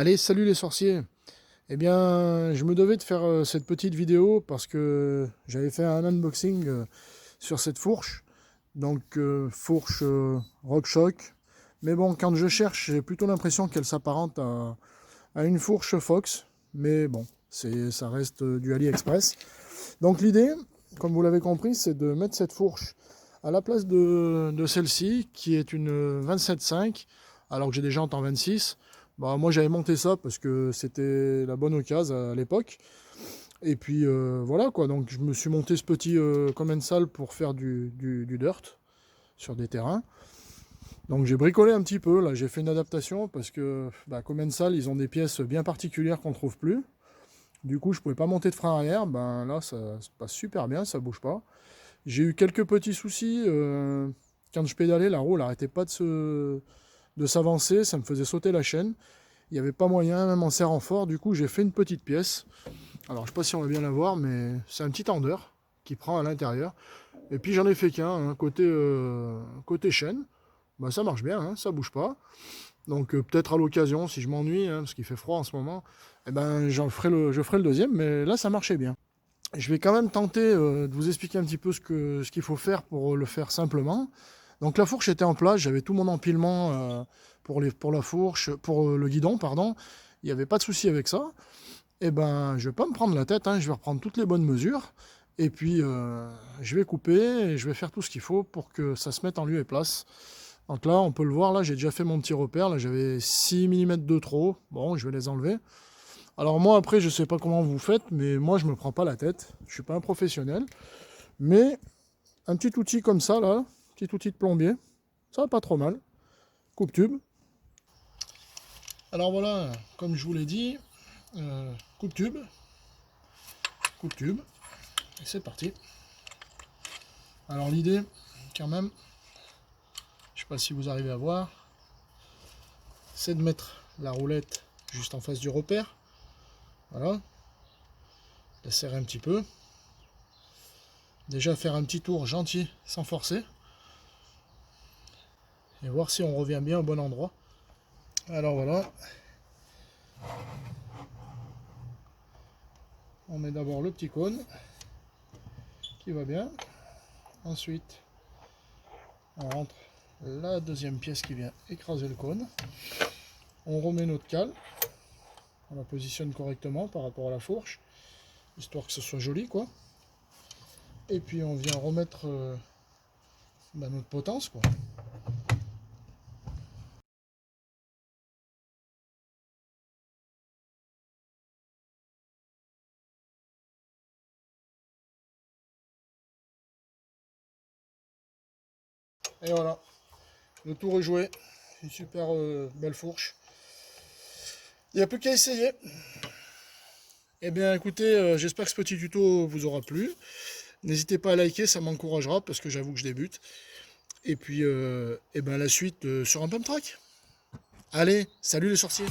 Allez, salut les sorciers! Eh bien, je me devais de faire cette petite vidéo parce que j'avais fait un unboxing sur cette fourche. Donc, fourche RockShox. Mais bon, quand je cherche, j'ai plutôt l'impression qu'elle s'apparente à une fourche Fox. Mais bon, ça reste du AliExpress. Donc l'idée, comme vous l'avez compris, c'est de mettre cette fourche à la place de celle-ci, qui est une 27.5, alors que j'ai déjà en 26. Bah, moi j'avais monté ça parce que c'était la bonne occasion à l'époque. Et puis voilà quoi, donc je me suis monté ce petit commensal pour faire du dirt sur des terrains. Donc j'ai bricolé un petit peu, là j'ai fait une adaptation parce que commensal ils ont des pièces bien particulières qu'on ne trouve plus. Du coup je pouvais pas monter de frein arrière, ben là ça se passe super bien, ça bouge pas. J'ai eu quelques petits soucis, quand je pédalais la roue elle arrêtait pas de s'avancer, ça me faisait sauter la chaîne. Il n'y avait pas moyen, même en serrant fort, du coup j'ai fait une petite pièce. Alors je sais pas si on va bien la voir, mais c'est un petit tendeur qui prend à l'intérieur. Et puis j'en ai fait qu'un, hein, côté chaîne. Bah, ça marche bien, hein, ça bouge pas. Donc peut-être à l'occasion, si je m'ennuie, hein, parce qu'il fait froid en ce moment, eh ben, je ferai le deuxième, mais là ça marchait bien. Je vais quand même tenter de vous expliquer un petit peu ce qu'il faut faire pour le faire simplement. Donc la fourche était en place, j'avais tout mon empilement pour la fourche, pour le guidon, pardon. Il n'y avait pas de souci avec ça. Et ben, je vais pas me prendre la tête, hein, je vais reprendre toutes les bonnes mesures. Et puis, je vais couper et je vais faire tout ce qu'il faut pour que ça se mette en lieu et place. Donc là, on peut le voir, là, j'ai déjà fait mon petit repère. Là, j'avais 6 mm de trop. Bon, je vais les enlever. Alors moi, après, je sais pas comment vous faites, mais moi, je me prends pas la tête. Je suis pas un professionnel. Mais un petit outil comme ça, là, petit outil de plombier, ça va pas trop mal. Coupe-tube. Alors voilà, comme je vous l'ai dit, coupe-tube, coupe-tube, et c'est parti. Alors l'idée, quand même, je sais pas si vous arrivez à voir, c'est de mettre la roulette juste en face du repère. Voilà, la serrer un petit peu. Déjà faire un petit tour gentil, sans forcer. Et voir si on revient bien au bon endroit. Alors voilà. On met d'abord le petit cône, qui va bien. Ensuite, on rentre la deuxième pièce qui vient écraser le cône. On remet notre cale. On la positionne correctement par rapport à la fourche, histoire que ce soit joli, quoi. Et puis on vient remettre notre potence, quoi. Et voilà, le tour est joué. Une super belle fourche. Il n'y a plus qu'à essayer. Eh bien écoutez, j'espère que ce petit tuto vous aura plu. N'hésitez pas à liker, ça m'encouragera parce que j'avoue que je débute. Et puis la suite sur un pump track. Allez, salut les sorciers!